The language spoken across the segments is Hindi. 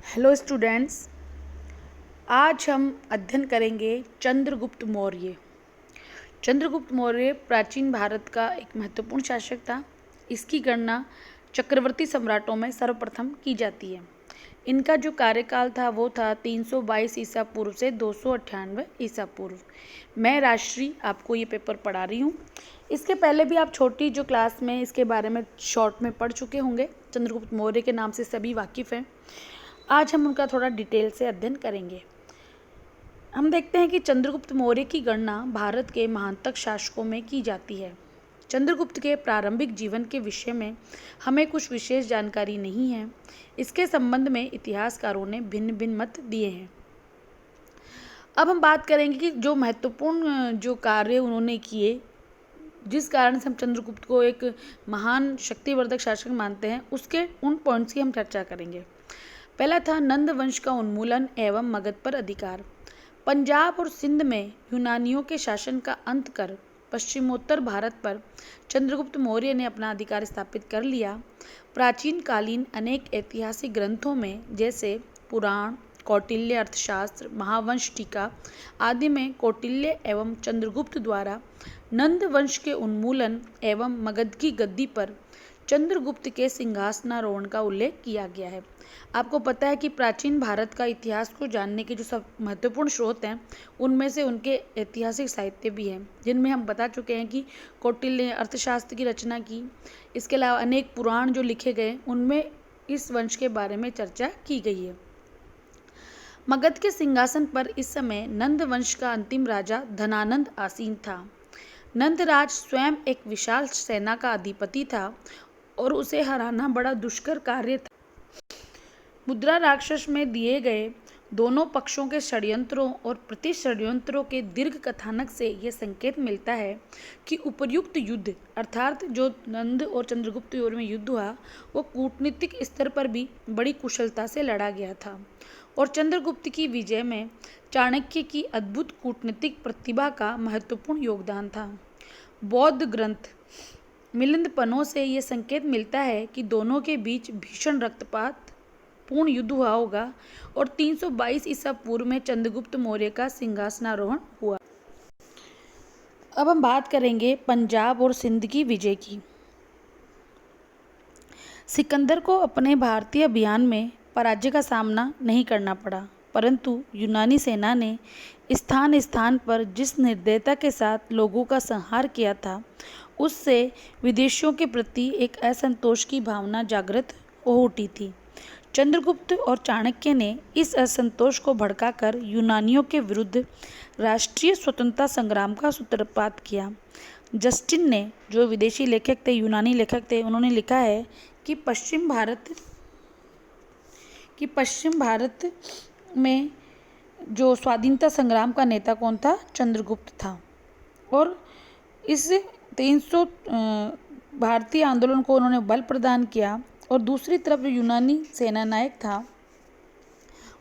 Hello students. आज हम अध्ययन करेंगे चंद्रगुप्त मौर्य। चंद्रगुप्त मौर्य प्राचीन भारत का एक महत्वपूर्ण शासक था। इसकी गणना चक्रवर्ती सम्राटों में सर्वप्रथम की जाती है। इनका जो कार्यकाल था वो था 322 ईसा पूर्व से 298 ईसा पूर्व। मैं राष्ट्रीय आपको ये पेपर पढ़ा रही हूँ। इसके पहले भी आप छोटी जो क्लास में इसके बारे में शॉर्ट में पढ़ चुके होंगे। चंद्रगुप्त मौर्य के नाम से सभी वाकिफ़ हैं। आज हम उनका थोड़ा डिटेल से अध्ययन करेंगे। हम देखते हैं कि चंद्रगुप्त मौर्य की गणना भारत के महानतक शासकों में की जाती है। चंद्रगुप्त के प्रारंभिक जीवन के विषय में हमें कुछ विशेष जानकारी नहीं है। इसके संबंध में इतिहासकारों ने भिन्न भिन्न मत दिए हैं। अब हम बात करेंगे कि जो महत्वपूर्ण जो कार्य उन्होंने किए, जिस कारण से हम चंद्रगुप्त को एक महान शक्तिवर्धक शासक मानते हैं, उसके उन पॉइंट्स की हम चर्चा करेंगे। पहला था नंद वंश का उन्मूलन एवं मगध पर अधिकार। पंजाब और सिंध में यूनानियों के शासन का अंत कर पश्चिमोत्तर भारत पर चंद्रगुप्त मौर्य ने अपना अधिकार स्थापित कर लिया। प्राचीन कालीन अनेक ऐतिहासिक ग्रंथों में जैसे पुराण, कौटिल्य अर्थशास्त्र, महावंश टीका आदि में कौटिल्य एवं चंद्रगुप्त द्वारा नंद वंश के उन्मूलन एवं मगध की गद्दी पर चंद्रगुप्त के सिंहासनारोहण का उल्लेख किया गया है। आपको पता है कि प्राचीन भारत का इतिहास को जानने के जो सब महत्वपूर्ण स्रोत हैं, उनमें से उनके ऐतिहासिक साहित्य भी हैं, जिनमें हम बता चुके हैं कि कौटिल्य ने अर्थशास्त्र की रचना की। इसके अलावा अनेक पुराण जो लिखे गए, उनमें इस वंश के बारे में चर्चा की गई है। मगध के सिंहासन पर इस समय नंद वंश का अंतिम राजा धनानंद आसीन था। नंदराज स्वयं एक विशाल सेना का अधिपति था और उसे हराना बड़ा दुष्कर कार्य था। मुद्रा राक्षस में दिए गए दोनों पक्षों के षड्यंत्रों और प्रति षड्यंत्रों के दीर्घ कथानक से यह संकेत मिलता है कि उपर्युक्त युद्ध अर्थात जो नंद और चंद्रगुप्त में युद्ध हुआ, वो कूटनीतिक स्तर पर भी बड़ी कुशलता से लड़ा गया था और चंद्रगुप्त की विजय में चाणक्य की अद्भुत कूटनीतिक प्रतिभा का महत्वपूर्ण योगदान था। बौद्ध ग्रंथ मिलिंद पन्नों से ये संकेत मिलता है कि दोनों के बीच भीषण रक्तपात पूर्ण युद्ध हुआ होगा और 322 ईसा पूर्व में चंद्रगुप्त मौर्य का सिंहासनारोहण हुआ। अब हम बात करेंगे पंजाब और सिंध की विजय की। सिकंदर को अपने भारतीय अभियान में पराजय का सामना नहीं करना पड़ा, परंतु यूनानी सेना ने स्थान स्थान पर जिस निर्दयता के साथ लोगों का संहार किया था, उससे विदेशियों के प्रति एक असंतोष की भावना जागृत हो उठी थी। चंद्रगुप्त और चाणक्य ने इस असंतोष को भड़काकर यूनानियों के विरुद्ध राष्ट्रीय स्वतंत्रता संग्राम का सूत्रपात किया। जस्टिन ने, जो विदेशी लेखक थे, यूनानी लेखक थे, उन्होंने लिखा है कि पश्चिम भारत में जो स्वाधीनता संग्राम का नेता कौन था? चंद्रगुप्त था। और इस 300 भारतीय आंदोलन को उन्होंने बल प्रदान किया और दूसरी तरफ जो यूनानी सेना नायक था,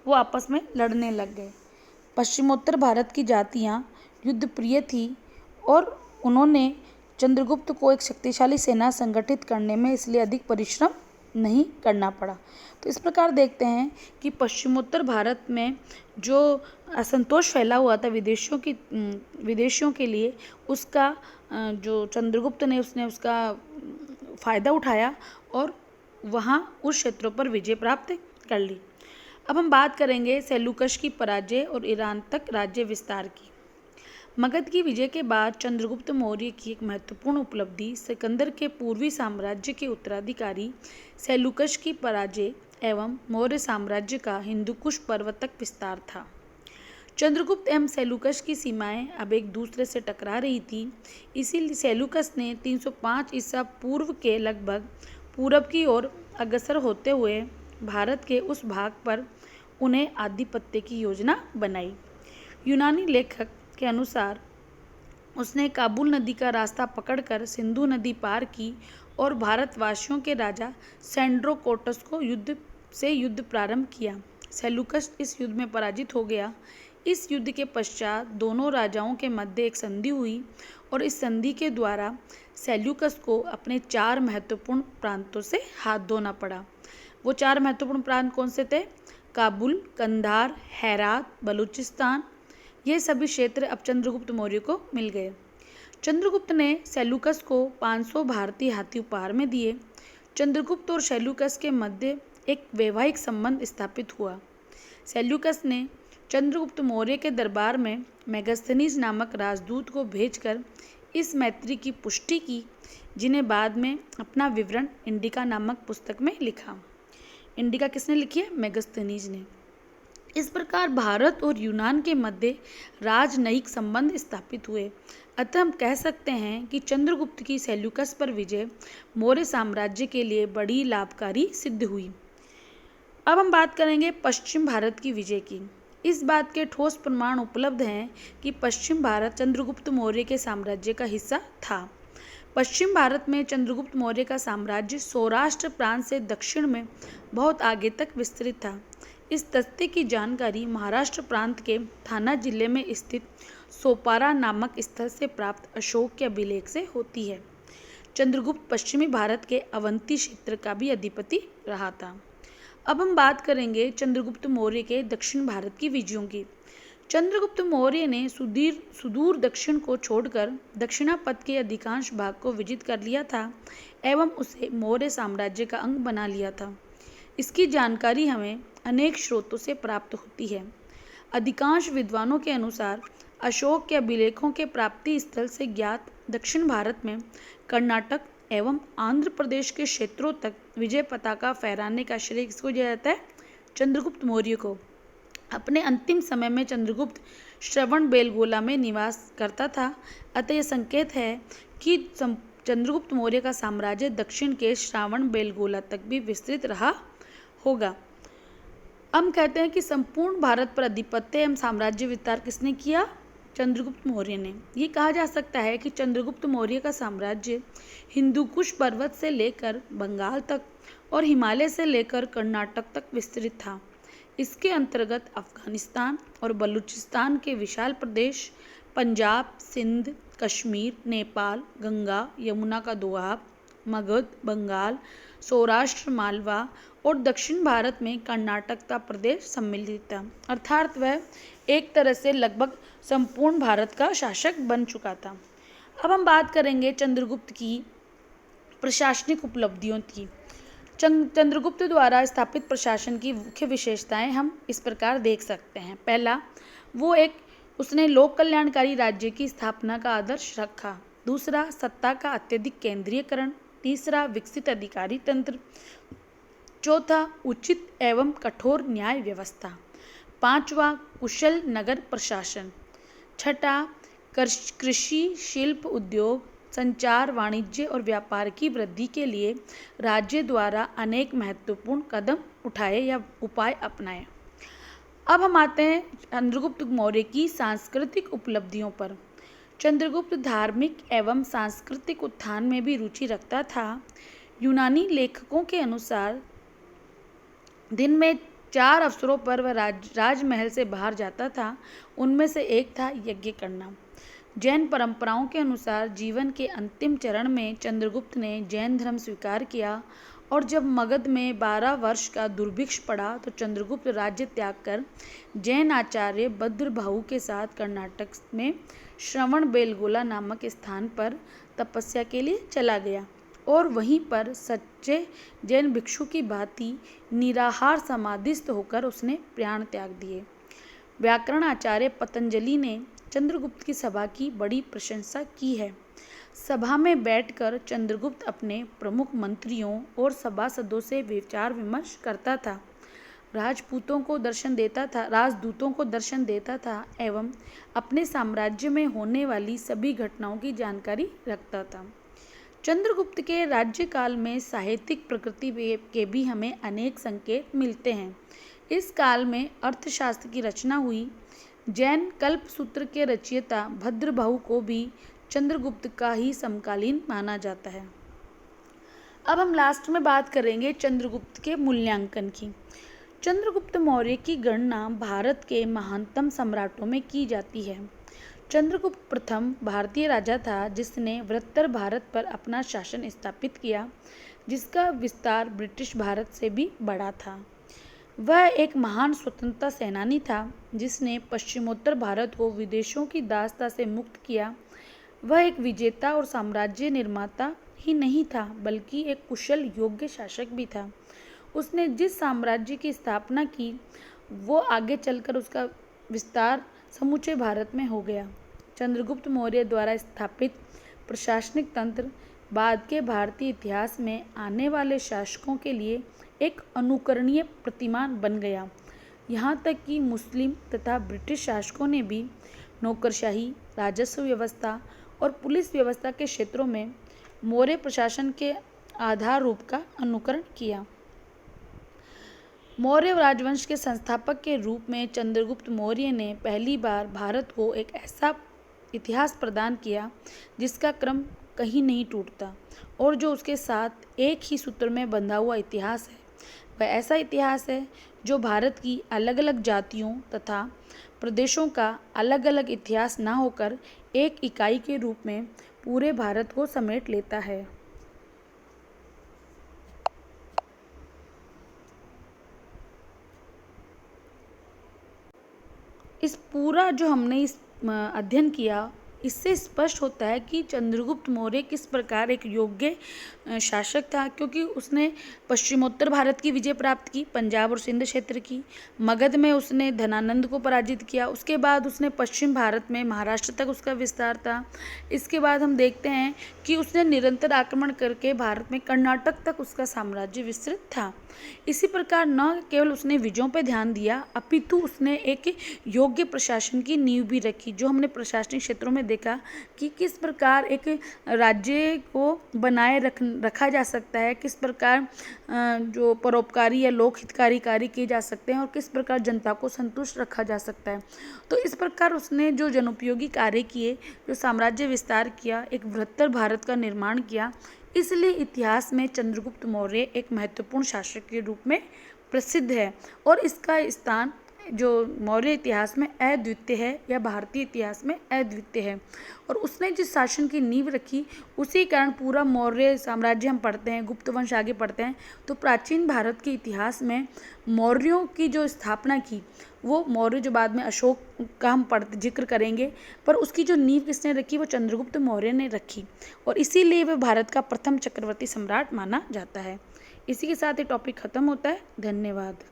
वो आपस में लड़ने लग गए। पश्चिमोत्तर भारत की जातियाँ युद्ध प्रिय थी और उन्होंने चंद्रगुप्त को एक शक्तिशाली सेना संगठित करने में इसलिए अधिक परिश्रम नहीं करना पड़ा। तो इस प्रकार देखते हैं कि पश्चिमोत्तर भारत में जो असंतोष फैला हुआ था विदेशियों के लिए, उसका जो चंद्रगुप्त ने उसने उसका फ़ायदा उठाया और वहाँ उस क्षेत्रों पर विजय प्राप्त कर ली। अब हम बात करेंगे सेल्यूकस की पराजय और ईरान तक राज्य विस्तार की। मगध की विजय के बाद चंद्रगुप्त मौर्य की एक महत्वपूर्ण उपलब्धि सिकंदर के पूर्वी साम्राज्य के उत्तराधिकारी सेल्यूकस की पराजय एवं मौर्य साम्राज्य का हिंदुकुश पर्वत तक विस्तार था। चंद्रगुप्त एवं सेल्यूकस की सीमाएं अब एक दूसरे से टकरा रही थी। इसीलिए सेल्यूकस ने 305 ईसा पूर्व के लगभग पूरब की ओर अग्रसर होते हुए भारत के उस भाग पर उन्हें आधिपत्य की योजना बनाई। यूनानी लेखक के अनुसार उसने काबुल नदी का रास्ता पकड़कर सिंधु नदी पार की और भारतवासियों के राजा सेंड्रोकोटस को युद्ध प्रारंभ किया। सेल्यूकस इस युद्ध में पराजित हो गया। इस युद्ध के पश्चात दोनों राजाओं के मध्य एक संधि हुई और इस संधि के द्वारा सेल्यूकस को अपने 4 महत्वपूर्ण प्रांतों से हाथ धोना पड़ा। वो 4 महत्वपूर्ण प्रांत कौन से थे? काबुल, कंधार, हेरात, बलूचिस्तान, ये सभी क्षेत्र अब चंद्रगुप्त मौर्य को मिल गए। चंद्रगुप्त ने सेल्यूकस को 500 भारतीय हाथी उपहार में दिए। चंद्रगुप्त और सेल्यूकस के मध्य एक वैवाहिक संबंध स्थापित हुआ। सेल्यूकस ने चंद्रगुप्त मौर्य के दरबार में मेगास्थनीज नामक राजदूत को भेजकर इस मैत्री की पुष्टि की, जिन्हें बाद में अपना विवरण इंडिका नामक पुस्तक में लिखा। इंडिका किसने लिखी है? मेगास्थनीज ने। इस प्रकार भारत और यूनान के मध्य राजनयिक संबंध स्थापित हुए। अतः हम कह सकते हैं कि चंद्रगुप्त की सेल्यूकस पर विजय मौर्य साम्राज्य के लिए बड़ी लाभकारी सिद्ध हुई। अब हम बात करेंगे पश्चिम भारत की विजय की। इस बात के ठोस प्रमाण उपलब्ध हैं कि पश्चिम भारत चंद्रगुप्त मौर्य के साम्राज्य का हिस्सा था। पश्चिम भारत में चंद्रगुप्त मौर्य का साम्राज्य सौराष्ट्र प्रांत से दक्षिण में बहुत आगे तक विस्तृत था। इस तथ्य की जानकारी महाराष्ट्र प्रांत के थाना जिले में स्थित सोपारा नामक स्थल से प्राप्त अशोक के अभिलेख से होती है। चंद्रगुप्त पश्चिमी भारत के अवंती क्षेत्र का भी अधिपति रहा था। अब हम बात करेंगे चंद्रगुप्त मौर्य के दक्षिण भारत की विजयों की। चंद्रगुप्त मौर्य ने सुदूर दक्षिण को छोड़कर दक्षिणापथ के अधिकांश भाग को विजित कर लिया था एवं उसे मौर्य साम्राज्य का अंग बना लिया था। इसकी जानकारी हमें अनेक स्रोतों से प्राप्त होती है। अधिकांश विद्वानों के अनुसार अशोक के अभिलेखों के प्राप्ति स्थल से ज्ञात दक्षिण भारत में कर्नाटक एवं आंध्र प्रदेश के क्षेत्रों तक विजय पताका फहराने का श्रेय किसको दिया जाता है? चंद्रगुप्त मौर्य को। अपने अंतिम समय में चंद्रगुप्त श्रवणबेलगोला में निवास करता था। अतः यह संकेत है कि चंद्रगुप्त मौर्य का साम्राज्य दक्षिण के श्रवणबेलगोला तक भी विस्तृत रहा होगा। हम कहते हैं कि संपूर्ण भारत पर आधिपत्य एवं साम्राज्य विस्तार किसने किया? चंद्रगुप्त मौर्य ने। ये कहा जा सकता है कि चंद्रगुप्त मौर्य का साम्राज्य हिंदुकुश पर्वत से लेकर बंगाल तक और हिमालय से लेकर कर्नाटक तक विस्तृत था। इसके अंतर्गत अफगानिस्तान और बलूचिस्तान के विशाल प्रदेश, पंजाब, सिंध, कश्मीर, नेपाल, गंगा यमुना का दोआब, मगध, बंगाल, सौराष्ट्र, मालवा और दक्षिण भारत में कर्नाटक का प्रदेश सम्मिलित था। अर्थात वह एक तरह से लगभग संपूर्ण भारत का शासक बन चुका था। अब हम बात करेंगे चंद्रगुप्त की प्रशासनिक उपलब्धियों की। चंद्रगुप्त द्वारा स्थापित प्रशासन की मुख्य विशेषताएं हम इस प्रकार देख सकते हैं। पहला, उसने लोक कल्याणकारी राज्य की स्थापना का आदर्श रखा। दूसरा, सत्ता का अत्यधिक केंद्रीयकरण। तीसरा, विकसित अधिकारी तंत्र। चौथा, उचित एवं कठोर न्याय व्यवस्था। पांचवा, कुशल नगर प्रशासन। छठा, कृषि, शिल्प, उद्योग, संचार, वाणिज्य और व्यापार की वृद्धि के लिए राज्य द्वारा अनेक महत्वपूर्ण कदम उठाए या उपाय अपनाए। अब हम आते हैं चंद्रगुप्त मौर्य की सांस्कृतिक उपलब्धियों पर। चंद्रगुप्त धार्मिक एवं सांस्कृतिक उत्थान में भी रुचि रखता था। यूनानी लेखकों के अनुसार दिन में 4 अवसरों पर वह राजमहल से बाहर जाता था। उनमें से एक था यज्ञ करना। जैन परंपराओं के अनुसार जीवन के अंतिम चरण में चंद्रगुप्त ने जैन धर्म स्वीकार किया और जब मगध में 12 वर्ष का दुर्भिक्ष पड़ा तो चंद्रगुप्त राज्य त्याग कर जैन आचार्य भद्रभाहु के साथ कर्नाटक में श्रवणबेलगोला नामक स्थान पर तपस्या के लिए चला गया और वहीं पर सच्चे जैन भिक्षु की भांति निराहार समाधिस्थ होकर उसने प्राण त्याग दिए। व्याकरण आचार्य पतंजलि ने चंद्रगुप्त की सभा की बड़ी प्रशंसा की है। सभा में बैठकर चंद्रगुप्त अपने प्रमुख मंत्रियों और सभासदों से विचार विमर्श करता था, राजदूतों को दर्शन देता था एवं अपने साम्राज्य में होने वाली सभी घटनाओं की जानकारी रखता था। चंद्रगुप्त के राज्यकाल में साहित्यिक प्रकृति के भी हमें अनेक संकेत मिलते हैं। इस काल में अर्थशास्त्र की रचना हुई। जैन कल्पसूत्र के रचयिता भद्रभाहु को भी चंद्रगुप्त का ही समकालीन माना जाता है। अब हम लास्ट में बात करेंगे चंद्रगुप्त के मूल्यांकन की। चंद्रगुप्त मौर्य की गणना भारत के महानतम सम्राटों में की जाती है। चंद्रगुप्त प्रथम भारतीय राजा था जिसने वृत्तर भारत पर अपना शासन स्थापित किया, जिसका विस्तार ब्रिटिश भारत से भी बड़ा था। वह एक महान स्वतंत्रता सेनानी था जिसने पश्चिमोत्तर भारत को विदेशों की दासता से मुक्त किया। वह एक विजेता और साम्राज्य निर्माता ही नहीं था बल्कि एक कुशल योग्य शासक भी था। उसने जिस साम्राज्य की स्थापना की वो आगे चलकर उसका विस्तार समूचे भारत में हो गया। चंद्रगुप्त मौर्य द्वारा स्थापित प्रशासनिक तंत्र बाद के भारतीय इतिहास में आने वाले शासकों के लिए एक अनुकरणीय प्रतिमान बन गया। यहाँ तक कि मुस्लिम तथा ब्रिटिश शासकों ने भी नौकरशाही, राजस्व व्यवस्था और पुलिस व्यवस्था के क्षेत्रों में मौर्य प्रशासन के आधार रूप का अनुकरण किया। मौर्य राजवंश के संस्थापक के रूप में चंद्रगुप्त मौर्य ने पहली बार भारत को एक ऐसा इतिहास प्रदान किया जिसका क्रम कहीं नहीं टूटता और जो उसके साथ एक ही सूत्र में बंधा हुआ इतिहास है। वह ऐसा इतिहास है जो भारत की अलग अलग जातियों तथा प्रदेशों का अलग अलग इतिहास ना होकर एक इकाई के रूप में पूरे भारत को समेट लेता है। इस पूरा जो हमने इस अध्ययन किया इससे स्पष्ट होता है कि चंद्रगुप्त मौर्य किस प्रकार एक योग्य शासक था, क्योंकि उसने पश्चिमोत्तर भारत की विजय प्राप्त की, पंजाब और सिंध क्षेत्र की। मगध में उसने धनानंद को पराजित किया। उसके बाद उसने पश्चिम भारत में महाराष्ट्र तक उसका विस्तार था। इसके बाद हम देखते हैं कि उसने निरंतर आक्रमण करके भारत में कर्नाटक तक उसका साम्राज्य विस्तृत था। इसी प्रकार न केवल उसने विजयों पर ध्यान दिया अपितु उसने एक योग्य प्रशासन की नींव भी रखी। जो हमने प्रशासनिक क्षेत्रों में देखा कि किस प्रकार एक राज्य को बनाए रखा जा सकता है, किस प्रकार जो परोपकारी या लोक हितकारी कार्य किए जा सकते हैं और किस प्रकार जनता को संतुष्ट रखा जा सकता है। तो इस प्रकार उसने जो जनोपयोगी कार्य किए, जो साम्राज्य विस्तार किया, एक बृहत्तर भारत का निर्माण किया, इसलिए इतिहास में चंद्रगुप्त मौर्य एक महत्वपूर्ण शासक के रूप में प्रसिद्ध है और इसका स्थान जो मौर्य इतिहास में अद्वितीय है या भारतीय इतिहास में अद्वितीय है। और उसने जिस शासन की नींव रखी उसी कारण पूरा मौर्य साम्राज्य हम पढ़ते हैं, गुप्त वंश आगे पढ़ते हैं तो प्राचीन भारत के इतिहास में मौर्यों की जो स्थापना की वो मौर्य जो बाद में अशोक का हम जिक्र करेंगे, पर उसकी जो नींव किसने रखी वो चंद्रगुप्त मौर्य ने रखी और इसीलिए वह भारत का प्रथम चक्रवर्ती सम्राट माना जाता है। इसी के साथ ये टॉपिक खत्म होता है। धन्यवाद।